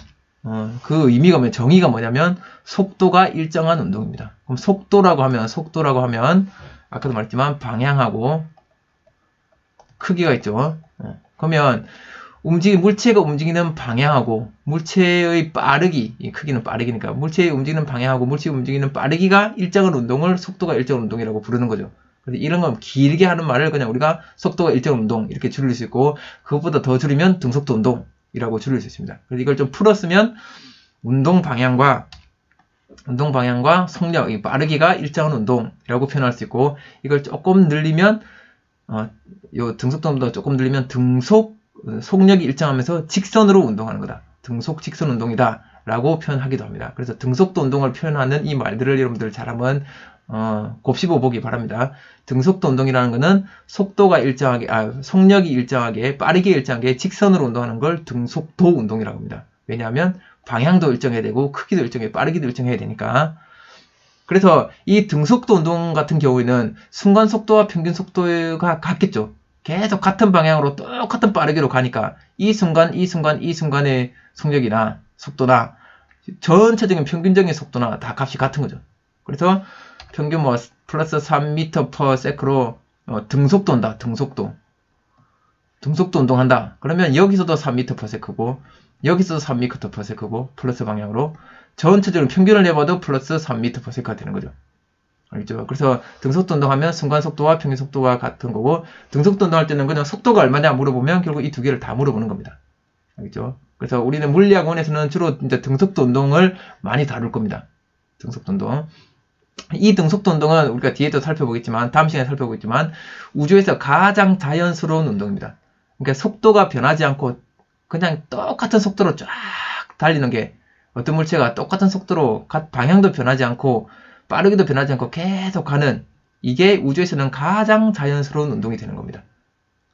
Speaker 1: 그 의미가 뭐냐, 정의가 뭐냐면 속도가 일정한 운동입니다. 그럼 속도라고 하면 아까도 말했지만 방향하고 크기가 있죠. 그러면 물체가 움직이는 방향하고 물체의 빠르기, 이 크기는 빠르기니까 물체의 움직이는 방향하고 물체의 움직이는 빠르기가 일정한 운동을 속도가 일정한 운동이라고 부르는 거죠. 그래서 이런 건 길게 하는 말을 그냥 우리가 속도가 일정한 운동 이렇게 줄일 수 있고 그것보다 더 줄이면 등속도 운동이라고 줄일 수 있습니다. 그래서 이걸 좀 풀었으면 운동 방향과 속력, 이 빠르기가 일정한 운동이라고 표현할 수 있고 이걸 조금 늘리면 요 등속도 운동 조금 늘리면 속력이 일정하면서 직선으로 운동하는 거다. 등속 직선 운동이다. 라고 표현하기도 합니다. 그래서 등속도 운동을 표현하는 이 말들을 여러분들 잘 한번 곱씹어 보기 바랍니다. 등속도 운동이라는 것은 속도가 일정하게, 속력이 일정하게, 빠르게 일정하게 직선으로 운동하는 걸 등속도 운동이라고 합니다. 왜냐하면 방향도 일정해야 되고 크기도 일정해, 빠르기도 일정해야 되니까. 그래서 이 등속도 운동 같은 경우에는 순간 속도와 평균 속도가 같겠죠. 계속 같은 방향으로 똑같은 빠르기로 가니까 이 순간의 속력이나 속도나 전체적인 평균적인 속도나 다 값이 같은 거죠. 그래서 평균 플러스 3m/s로 등속도 온다. 등속도 운동한다. 그러면 여기서도 3m/s고 여기서도 3m/s고 플러스 방향으로 전체적으로 평균을 내봐도 플러스 3m/s가 되는 거죠. 알겠죠? 그래서 등속도 운동하면 순간 속도와 평균 속도가 같은 거고 등속도 운동할 때는 그냥 속도가 얼마냐 물어보면 결국 이 두 개를 다 물어보는 겁니다. 알겠죠? 그래서 우리는 물리학원에서는 주로 이제 등속도 운동을 많이 다룰 겁니다. 등속도 운동. 이 등속도 운동은 우리가 뒤에도 살펴보겠지만 다음 시간에 살펴보겠지만 우주에서 가장 자연스러운 운동입니다. 그러니까 속도가 변하지 않고 그냥 똑같은 속도로 쫙 달리는 게 어떤 물체가 똑같은 속도로 방향도 변하지 않고 빠르게도 변하지 않고 계속 가는 이게 우주에서는 가장 자연스러운 운동이 되는 겁니다.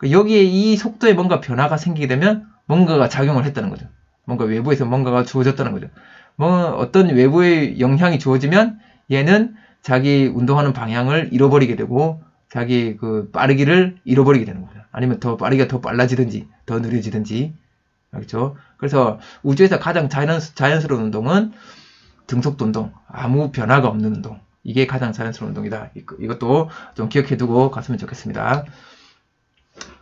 Speaker 1: 여기에 이 속도에 뭔가 변화가 생기게 되면 뭔가가 작용을 했다는 거죠. 뭔가 외부에서 뭔가가 주어졌다는 거죠. 어떤 외부의 영향이 주어지면 얘는 자기 운동하는 방향을 잃어버리게 되고 자기 그 빠르기를 잃어버리게 되는 겁니다. 아니면 더 빠르기가 더 빨라지든지 더 느려지든지. 알겠죠? 그래서 우주에서 가장 자연스러운 운동은 등속도 운동, 아무 변화가 없는 운동. 이게 가장 자연스러운 운동이다. 이것도 좀 기억해두고 갔으면 좋겠습니다.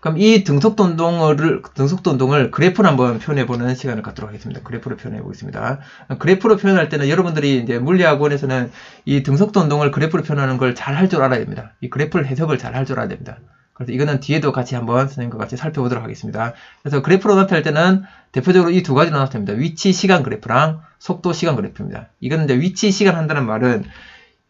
Speaker 1: 그럼 이 등속도 운동을 그래프로 한번 표현해보는 시간을 갖도록 하겠습니다. 그래프로 표현해보겠습니다. 그래프로 표현할 때는 여러분들이 이제 물리학원에서는 이 등속도 운동을 그래프로 표현하는 걸 잘 할 줄 알아야 됩니다. 이 그래프를 해석을 잘 할 줄 알아야 됩니다. 그래서 이거는 뒤에도 같이 한번 선생님과 같이 살펴보도록 하겠습니다. 그래서 그래프로 나타낼 때는 대표적으로 이 두 가지로 나타납니다. 위치 시간 그래프랑 속도 시간 그래프입니다. 이거는 이제 위치 시간 한다는 말은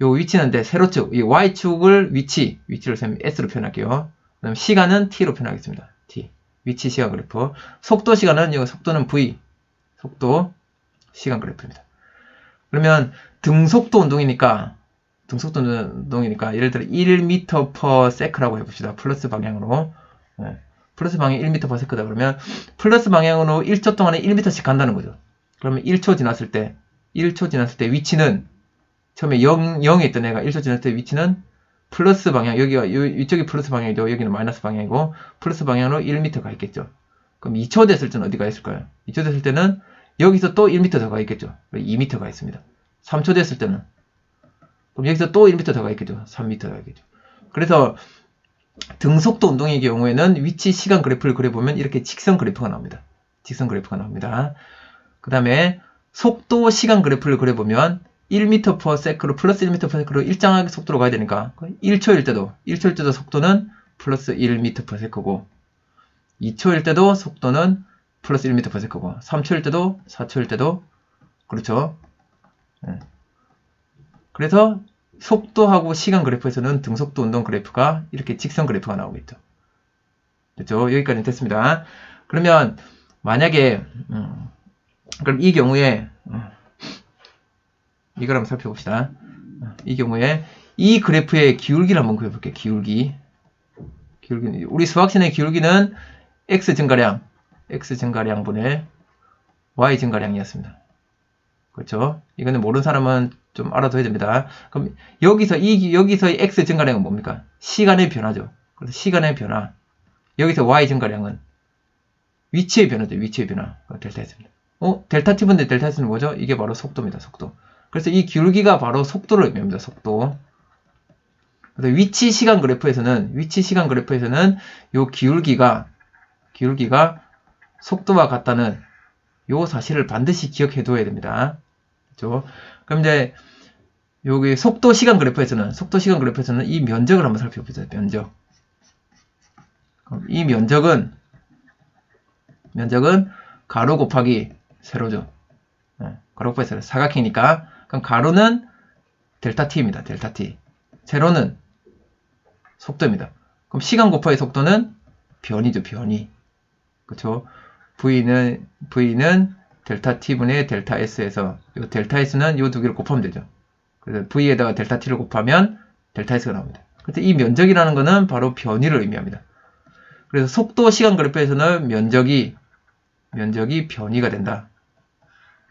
Speaker 1: 요 위치는 이제 세로축, 이 y축을 위치를 S로 표현할게요. 그다음 시간은 t로 표현하겠습니다. t. 위치 시간 그래프. 속도 시간은 이 속도는 v. 속도 시간 그래프입니다. 그러면 등속도 운동이니까 예를 들어 1m/s라고 해봅시다. 플러스 방향으로. 플러스 방향 1m/s다 그러면 플러스 방향으로 1초 동안에 1m씩 간다는 거죠. 그러면 1초 지났을 때 위치는 처음에 0에 있던 애가 1초 지났을 때 위치는 플러스 방향, 이쪽이 플러스 방향이죠. 여기는 마이너스 방향이고 플러스 방향으로 1m 가 있겠죠. 그럼 2초 됐을 때는 어디가 있을까요? 2초 됐을 때는 여기서 또 1m 더 가 있겠죠. 2m 가 있습니다. 3초 됐을 때는 그럼 여기서 또 1m 더 가 있겠죠. 3m 가 있겠죠. 그래서 등속도 운동의 경우에는 위치 시간 그래프를 그려보면 이렇게 직선 그래프가 나옵니다. 그 다음에 속도 시간 그래프를 그려보면 1m/s로 플러스 1m/s로 일정하게 속도로 가야 되니까 1초일 때도 속도는 플러스 1m/s고 2초일 때도 속도는 플러스 1m/s고 3초일 때도 4초일 때도 그렇죠. 그래서 속도하고 시간 그래프에서는 등속도 운동 그래프가 이렇게 직선 그래프가 나오겠죠. 됐죠? 여기까지 됐습니다. 그러면 만약에 그럼 이 경우에 이걸 한번 살펴봅시다. 이 경우에 이 그래프의 기울기를 한번 그려볼게요. 기울기. 우리 수학 시간의 기울기는 x 증가량분의 y 증가량이었습니다. 그렇죠? 이거는 모르는 사람은 좀 알아둬야 됩니다. 그럼 여기서의 x 증가량은 뭡니까? 시간의 변화죠. 그래서 시간의 변화. 여기서 y 증가량은 위치의 변화죠. 위치의 변화. 델타 S입니다. 델타 T분의 델타 S는 뭐죠? 이게 바로 속도입니다. 속도. 그래서 이 기울기가 바로 속도를 의미합니다. 속도. 그래서 위치 시간 그래프에서는 요 기울기가 속도와 같다는 요 사실을 반드시 기억해 둬야 됩니다. 그렇죠? 그럼 이제 여기 속도 시간 그래프에서는 이 면적을 한번 살펴보자. 면적. 그럼 이 면적은 가로 곱하기 세로죠. 가로 곱하기 세로. 사각형이니까. 그럼 가로는 델타 t입니다. 델타 t. 세로는 속도입니다. 그럼 시간 곱하기 속도는 변이죠. 변이. 그렇죠? v는 델타 t분의 델타 s에서 요 델타 s는 요 두 개를 곱하면 되죠. 그래서 v에다가 델타 t를 곱하면 델타 s가 나옵니다. 그래서 이 면적이라는 거는 바로 변이를 의미합니다. 그래서 속도 시간 그래프에서는 면적이 변이가 된다.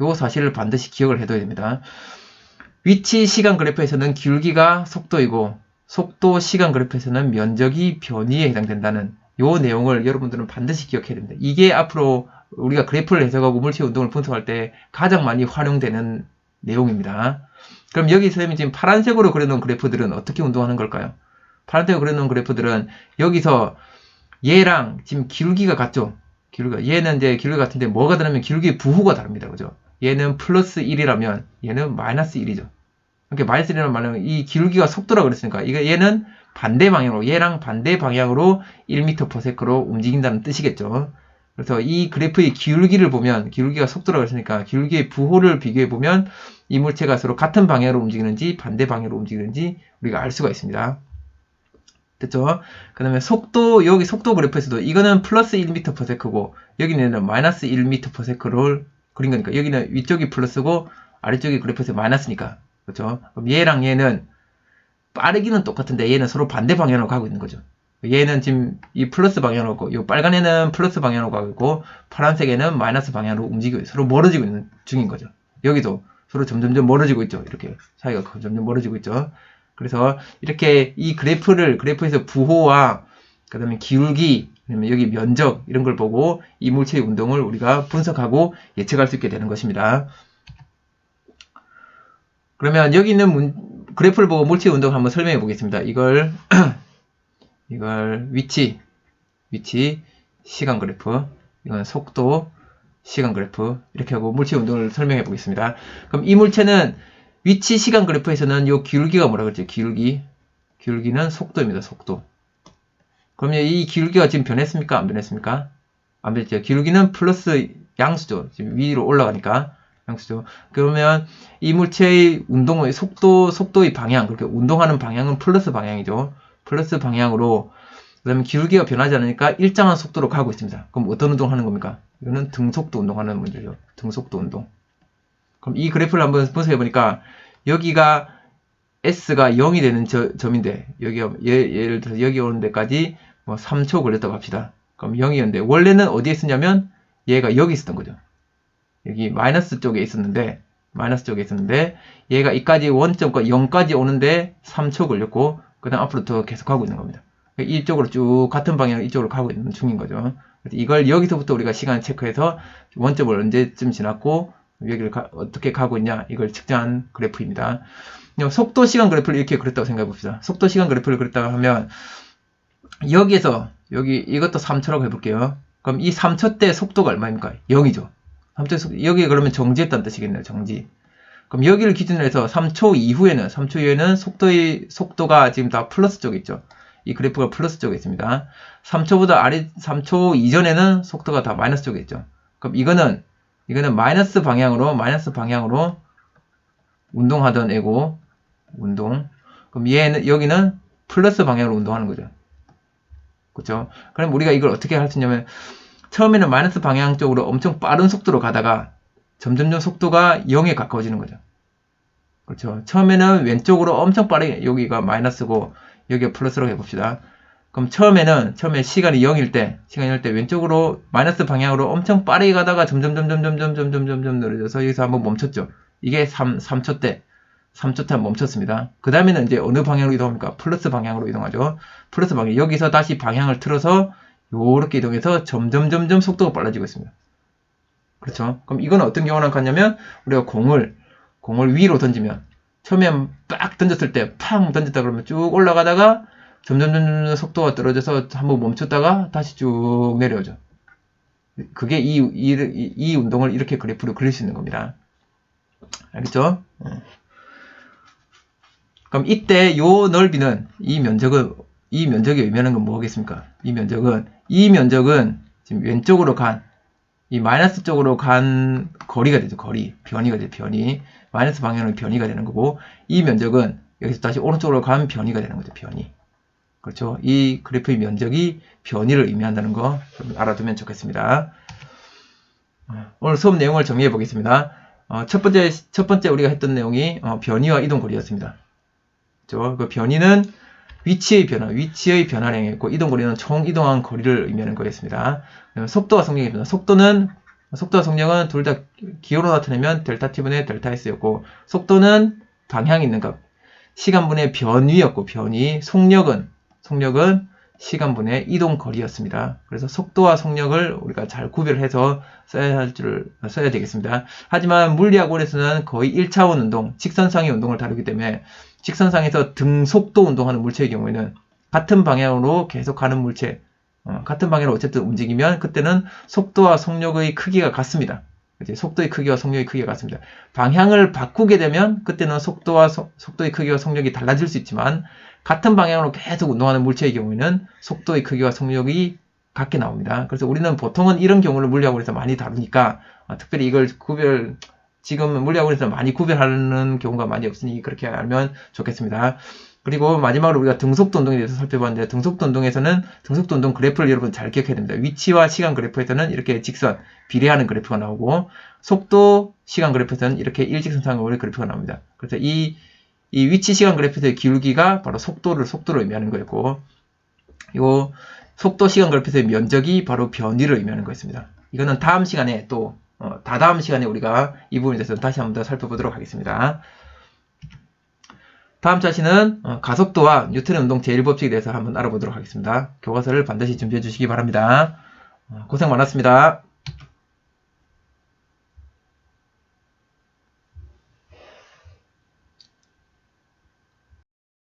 Speaker 1: 요 사실을 반드시 기억을 해둬야 됩니다. 위치 시간 그래프에서는 기울기가 속도이고 속도 시간 그래프에서는 면적이 변이에 해당된다는 요 내용을 여러분들은 반드시 기억해야 됩니다. 이게 앞으로 우리가 그래프를 해석하고 물체 운동을 분석할 때 가장 많이 활용되는 내용입니다. 그럼 여기 선생님이 지금 파란색으로 그려놓은 그래프들은 어떻게 운동하는 걸까요? 파란색으로 그려놓은 그래프들은 여기서 얘랑 지금 기울기가 같죠? 얘는 이제 기울기가 같은데 뭐가 다르면 기울기의 부호가 다릅니다. 그죠? 얘는 플러스 1이라면 얘는 마이너스 1이죠. 이렇게 마이너스 1이라는 말은 이 기울기가 속도라고 그랬으니까 얘는 반대 방향으로 얘랑 반대 방향으로 1m/s로 움직인다는 뜻이겠죠. 그래서 이 그래프의 기울기를 보면 기울기가 속도라고 했으니까 기울기의 부호를 비교해 보면 이 물체가 서로 같은 방향으로 움직이는지 반대 방향으로 움직이는지 우리가 알 수가 있습니다. 됐죠? 그 다음에 여기 속도 그래프에서도 이거는 플러스 1m/s고 여기는 마이너스 1m/s를 그린 거니까 여기는 위쪽이 플러스고 아래쪽이 그래프에서 마이너스니까 그렇죠? 그럼 얘랑 얘는 빠르기는 똑같은데 얘는 서로 반대 방향으로 가고 있는 거죠. 얘는 지금 이 플러스 방향으로 가고 이 빨간 애는 플러스 방향으로 가고 있고 파란색에는 마이너스 방향으로 움직이고 서로 멀어지고 있는 중인 거죠. 여기도 서로 점점 멀어지고 있죠. 이렇게 사이가 점점 멀어지고 있죠. 그래서 이렇게 이 그래프에서 부호와 그 다음에 기울기, 그다음에 여기 면적 이런 걸 보고 이 물체의 운동을 우리가 분석하고 예측할 수 있게 되는 것입니다. 그러면 여기 있는 그래프를 보고 물체의 운동을 한번 설명해 보겠습니다. 이걸 위치 시간 그래프, 이건 속도 시간 그래프 이렇게 하고 물체의 운동을 설명해 보겠습니다. 그럼 이 물체는 위치 시간 그래프에서는 이 기울기가 뭐라 그랬죠? 기울기는 속도입니다. 속도. 그러면 이 기울기가 지금 변했습니까? 안 변했습니까? 안 변했죠. 기울기는 플러스 양수죠. 지금 위로 올라가니까 양수죠. 그러면 이 물체의 운동의 속도의 방향, 그렇게 운동하는 방향은 플러스 방향이죠. 플러스 방향으로 그다음에 기울기가 변하지 않으니까 일정한 속도로 가고 있습니다. 그럼 어떤 운동하는 겁니까? 이거는 등속도 운동하는 문제죠. 등속도 운동. 그럼 이 그래프를 한번 분석해 보니까 여기가 S가 0이 되는 점인데 예를 들어서 여기 오는 데까지 뭐 3초 걸렸다고 합시다. 그럼 0이었는데 원래는 어디에 있었냐면 얘가 여기 있었던 거죠. 여기 마이너스 쪽에 있었는데 얘가 이까지 원점과 0까지 오는데 3초 걸렸고 그 다음 앞으로 더 계속 가고 있는 겁니다. 이쪽으로 쭉 같은 방향으로 이쪽으로 가고 있는 중인 거죠. 그래서 이걸 여기서부터 우리가 시간 체크해서 원점을 언제쯤 지났고 여기를 어떻게 가고 있냐 이걸 측정한 그래프입니다. 속도 시간 그래프를 이렇게 그렸다고 생각해 봅시다. 속도 시간 그래프를 그렸다고 하면 여기에서 이것도 3초라고 해볼게요. 그럼 이 3초 때 속도가 얼마입니까? 0이죠. 3초 여기 그러면 정지했다는 뜻이겠네요. 정지. 그럼 여기를 기준으로 해서 3초 이후에는 속도가 지금 다 플러스 쪽에 있죠. 이 그래프가 플러스 쪽에 있습니다. 3초 이전에는 속도가 다 마이너스 쪽에 있죠. 그럼 이거는 마이너스 방향으로 운동하던 애고 그럼 얘는, 여기는 플러스 방향으로 운동하는 거죠. 그렇죠? 그럼 우리가 이걸 어떻게 할 수 있냐면, 처음에는 마이너스 방향 쪽으로 엄청 빠른 속도로 가다가 점점점 속도가 0에 가까워지는 거죠. 그렇죠? 처음에는 왼쪽으로 엄청 빠르게, 여기가 마이너스고 여기가 플러스라고 해봅시다. 그럼 처음에 시간이 0일 때 왼쪽으로 마이너스 방향으로 엄청 빠르게 가다가 점점 느려져서 여기서 한번 멈췄죠. 이게 3초 때 멈췄습니다. 그 다음에는 이제 어느 방향으로 이동합니까? 플러스 방향으로 이동하죠. 플러스 방향. 여기서 다시 방향을 틀어서 요렇게 이동해서 점점 속도가 빨라지고 있습니다. 그렇죠? 그럼 이건 어떤 경우랑 같냐면, 우리가 공을 위로 던지면, 처음에 빡 던졌을 때 팡 던졌다 그러면 쭉 올라가다가 점점 속도가 떨어져서 한번 멈췄다가 다시 쭉 내려오죠. 그게 이 운동을 이렇게 그래프로 그릴 수 있는 겁니다. 알겠죠? 그럼 이때 요 넓이는, 이 면적이 의미하는 건 뭐겠습니까? 이 면적은 지금 왼쪽으로 이 마이너스 쪽으로 간 거리가 되죠. 변이가 되죠. 변이. 마이너스 방향으로 변이가 되는 거고, 이 면적은 여기서 다시 오른쪽으로 간 변이가 되는 거죠. 변이. 그렇죠? 이 그래프의 면적이 변이를 의미한다는 거 좀 알아두면 좋겠습니다. 오늘 수업 내용을 정리해 보겠습니다. 첫 번째 우리가 했던 내용이 변이와 이동 거리였습니다. 그렇죠? 그 변이는 위치의 변화를 행했고, 이동 거리는 총 이동한 거리를 의미하는 거였습니다. 속도와 속력입니다. 속도와 속력은 둘 다 기호로 나타내면 델타 t분의 델타 s였고, 속도는 방향이 있는 값, 시간분의 변위였고, 속력은 시간분의 이동 거리였습니다. 그래서 속도와 속력을 우리가 잘 구별해서 써야 되겠습니다. 하지만 물리학원에서는 거의 1차원 운동, 직선상의 운동을 다루기 때문에, 직선상에서 등속도 운동하는 물체의 경우에는 같은 방향으로 계속 가는 물체, 같은 방향으로 어쨌든 움직이면 그때는 속도와 속력의 크기가 같습니다. 속도의 크기와 속력의 크기가 같습니다. 방향을 바꾸게 되면 그때는 속도의 크기와 속력이 달라질 수 있지만, 같은 방향으로 계속 운동하는 물체의 경우에는 속도의 크기와 속력이 같게 나옵니다. 그래서 우리는 보통은 이런 경우를 물리학원에서 많이 다루니까, 특별히 이걸 지금 물리학원에서 많이 구별하는 경우가 많이 없으니 그렇게 알면 좋겠습니다. 그리고 마지막으로 우리가 등속도 운동에 대해서 살펴봤는데, 등속도 운동에서는 등속도 운동 그래프를 여러분 잘 기억해야 됩니다. 위치와 시간 그래프에서는 이렇게 직선, 비례하는 그래프가 나오고, 속도, 시간 그래프에서는 이렇게 일직선상으로 그래프가 나옵니다. 그래서 이 위치 시간 그래프에서의 기울기가 바로 속도를 의미하는 거였고, 이 속도 시간 그래프에서의 면적이 바로 변위를 의미하는 거였습니다. 이거는 다음 시간에 다다음 시간에 우리가 이 부분에 대해서 다시 한번 더 살펴보도록 하겠습니다. 다음 차시는 가속도와 뉴턴의 운동 제1법칙에 대해서 한번 알아보도록 하겠습니다. 교과서를 반드시 준비해 주시기 바랍니다. 고생 많았습니다.